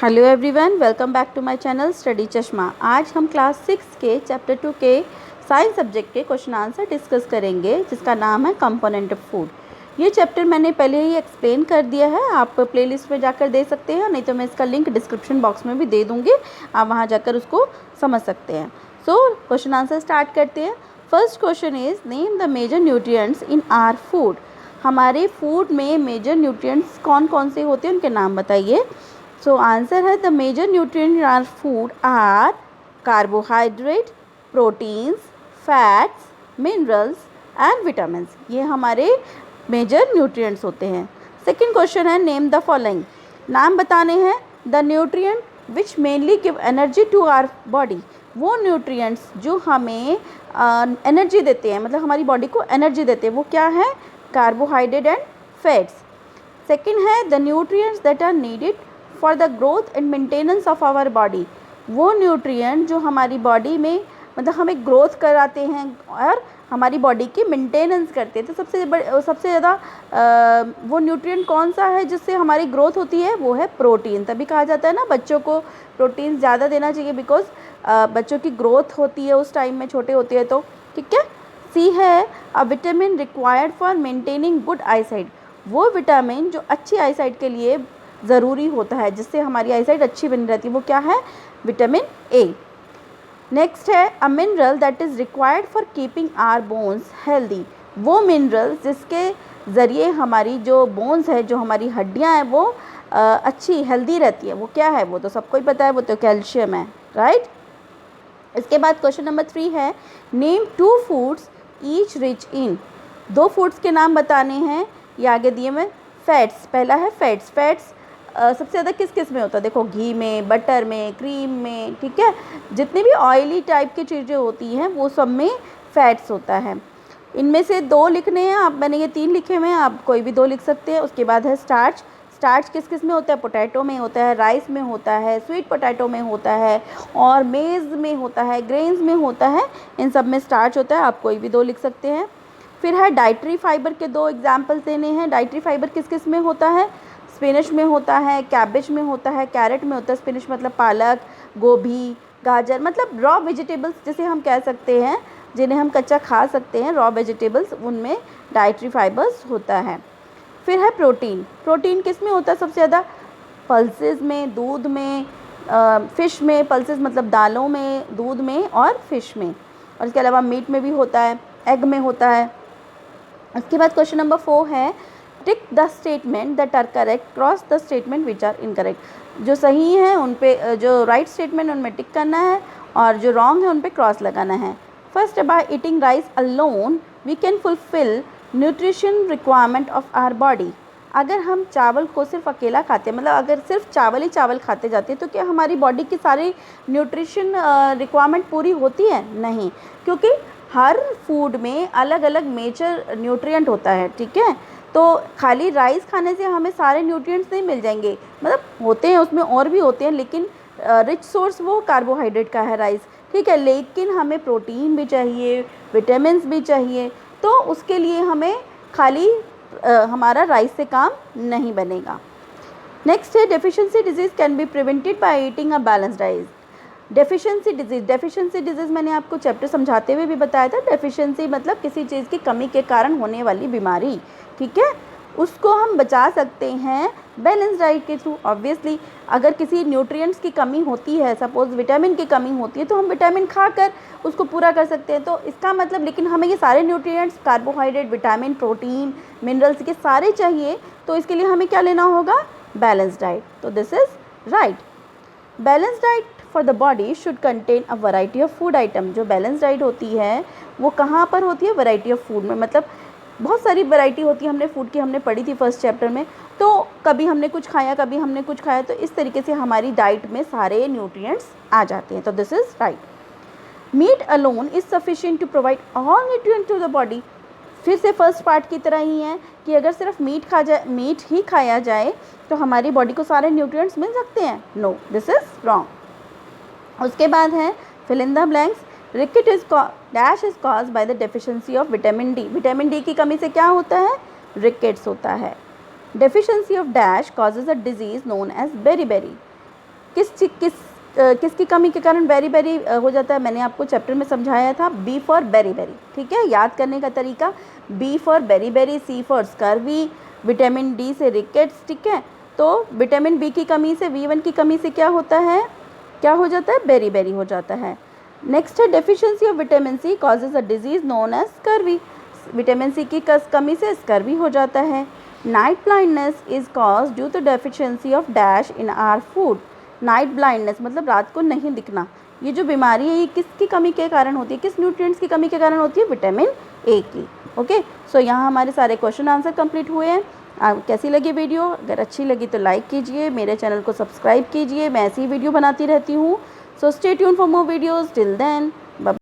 Hello everyone, welcome back to my channel study Chashma. आज हम class 6 के चैप्टर 2 के साइंस सब्जेक्ट के क्वेश्चन आंसर डिस्कस करेंगे, जिसका नाम है कंपोनेंट ऑफ फूड। ये चैप्टर मैंने पहले ही एक्सप्लेन कर दिया है, आप प्लेलिस्ट में जाकर दे सकते हैं, नहीं तो मैं इसका लिंक डिस्क्रिप्शन बॉक्स में भी दे दूँगी, आप वहाँ जाकर उसको समझ सकते हैं। सो क्वेश्चन आंसर स्टार्ट करते हैं। First question is name the major nutrients in our food. हमारे फूड में मेजर न्यूट्रिएंट्स कौन कौन से होते हैं, उनके नाम बताइए। So answer है the major nutrients in our food are carbohydrate, proteins, fats, minerals and vitamins। ये हमारे major nutrients होते हैं। Second question है name the following। नाम बताने हैं the nutrient which mainly give energy to our body। वो nutrients जो हमें एनर्जी देते हैं, मतलब हमारी बॉडी को एनर्जी देते हैं, वो क्या है? Carbohydrate and fats. सेकेंड है the nutrients that are needed for the growth and maintenance of our body. वो न्यूट्रिएंट जो हमारी बॉडी में मतलब हमें ग्रोथ कराते हैं और हमारी बॉडी की मेंटेनेंस करते हैं। तो सबसे ज़्यादा वो न्यूट्रिएंट कौन सा है जिससे हमारी ग्रोथ होती है? वो है प्रोटीन। तभी कहा जाता है ना बच्चों को प्रोटीन ज़्यादा देना चाहिए, बिकॉज बच्चों की ग्रोथ होती है उस टाइम में, छोटे होते हैं तो। ठीक है। सी है a vitamin required for maintaining good eyesight. वो विटामिन जो अच्छी आईसाइट के लिए ज़रूरी होता है, जिससे हमारी आईसाइट अच्छी बनी रहती है, वो क्या है? Vitamin A. नेक्स्ट है a mineral that is required for keeping our bones healthy. वो मिनरल जिसके ज़रिए हमारी जो बोन्स है, जो हमारी हड्डियां हैं, वो अच्छी हेल्दी रहती है, वो क्या है? वो तो सबको ही पता है, वो तो कैल्शियम है, राइट। इसके बाद क्वेश्चन नंबर 3 है name 2 foods each rich in. 2 foods के नाम बताने हैं, ये आगे दिए में। फैट्स, पहला है फैट्स। फैट्स सबसे ज़्यादा किस किस में होता है? देखो, घी में, बटर में, क्रीम में, ठीक है। जितनी भी ऑयली टाइप की चीज़ें होती हैं वो सब में फैट्स होता है। इनमें से 2 लिखने हैं आप, मैंने ये 3 लिखे हुए हैं, आप कोई भी 2 लिख सकते हैं। उसके बाद है स्टार्च। स्टार्च किस किस में होता है? पोटैटो में होता है, राइस में होता है, स्वीट पोटैटो में होता है और मेज़ में होता है, ग्रेन्स में होता है। इन सब में स्टार्च होता है, आप कोई भी 2 लिख सकते हैं। फिर है डाइटरी फाइबर के 2 एग्जाम्पल्स देने हैं। डाइटरी फाइबर किस किस में होता है? स्पिनच में होता है, कैबेज में होता है, कैरेट में होता है। स्पिनच मतलब पालक, गोभी, गाजर, मतलब रॉ वेजिटेबल्स जिसे हम कह सकते हैं, जिन्हें हम कच्चा खा सकते हैं, रॉ वेजिटेबल्स, उनमें डाइटरी फाइबर्स होता है। फिर है प्रोटीन। प्रोटीन किस में होता है सबसे ज़्यादा? पल्सेस में, दूध में, फ़िश में। पल्सेस मतलब दालों में, दूध में और फिश में। और इसके अलावा मीट में भी होता है, एग में होता है। उसके बाद क्वेश्चन नंबर 4 है tick the statement that are correct, cross the statement which are incorrect. जो सही है उन पे, जो राइट स्टेटमेंट उनमें टिक करना है और जो रॉन्ग है उन पे क्रॉस लगाना है। First, by eating rice alone we can fulfil nutrition requirement of our body. अगर हम चावल को सिर्फ अकेला खाते हैं, मतलब अगर सिर्फ चावल ही चावल खाते जाते हैं, तो क्या हमारी बॉडी की सारी न्यूट्रिशन रिक्वायरमेंट पूरी होती है? नहीं, क्योंकि हर फूड में अलग अलग मेजर न्यूट्रिएंट होता है। ठीक है। तो खाली राइस खाने से हमें सारे न्यूट्रिएंट्स नहीं मिल जाएंगे, मतलब होते हैं उसमें और भी होते हैं, लेकिन रिच सोर्स वो कार्बोहाइड्रेट का है राइस। ठीक है। लेकिन हमें प्रोटीन भी चाहिए, विटामिन्स भी चाहिए, तो उसके लिए हमें खाली हमारा राइस से काम नहीं बनेगा। नेक्स्ट है deficiency disease can be prevented by eating a balanced diet. Deficiency disease मैंने आपको चैप्टर समझाते हुए भी बताया था। डेफिशिएंसी मतलब किसी चीज़ की कमी के कारण होने वाली बीमारी। ठीक है। उसको हम बचा सकते हैं बैलेंस डाइट के थ्रू। ऑब्वियसली अगर किसी न्यूट्रिएंट्स की कमी होती है, सपोज़ विटामिन की कमी होती है, तो हम विटामिन खाकर उसको पूरा कर सकते हैं। तो इसका मतलब, लेकिन हमें ये सारे nutrients, carbohydrate, vitamin, protein, minerals के सारे चाहिए, तो इसके लिए हमें क्या लेना होगा? Balance diet. तो this is right. Balance diet for the body should contain a variety of food item. जो बैलेंस डाइट होती है वो कहाँ पर होती है? वैरायटी ऑफ फूड में, मतलब बहुत सारी वैरायटी होती है। हमने फूड की हमने पढ़ी थी फर्स्ट चैप्टर में, तो कभी हमने कुछ खाया, कभी हमने कुछ खाया, तो इस तरीके से हमारी डाइट में सारे न्यूट्रिएंट्स आ जाते हैं। तो this is right. Meat alone is sufficient to provide all nutrient to the body. फिर से फर्स्ट पार्ट की तरह ही है कि अगर सिर्फ मीट ही खाया जाए तो हमारी बॉडी को सारे न्यूट्रिएंट्स मिल सकते हैं? No, this is wrong. उसके बाद है fill in the blanks. Rickets is dash is cause by the deficiency of vitamin D. Vitamin D की कमी से क्या होता है? रिकेट्स होता है। Deficiency of dash causes a disease known as beriberi. किसकी कमी के कारण बेरी बेरी हो जाता है, मैंने आपको चैप्टर में समझाया था। बी फॉर बेरी बेरी, ठीक है, याद करने का तरीका, B for beriberi, C for scurvy, vitamin D से रिकेट्स, ठीक है। तो विटामिन बी की कमी से, V1 की कमी से क्या होता है, क्या हो जाता है, बेरी बेरी हो जाता है। नेक्स्ट है deficiency of vitamin C causes a disease known as scurvy, vitamin C की कमी से स्कर्वी हो जाता है। Night blindness is cause due to deficiency of dash in our food, night blindness मतलब रात को नहीं दिखना, ये जो बीमारी है ये किसकी कमी के कारण होती है, किस न्यूट्रिएंट्स की कमी के कारण होती है, विटामिन ए की। ओके, सो यहाँ हमारे सारे क्वेश्चन आंसर कंप्लीट हुए हैं। कैसी लगी वीडियो, अगर अच्छी लगी तो लाइक कीजिए, मेरे चैनल को सब्सक्राइब कीजिए, मैं ऐसी वीडियो बनाती रहती हूँ। So stay tune for more videos, till then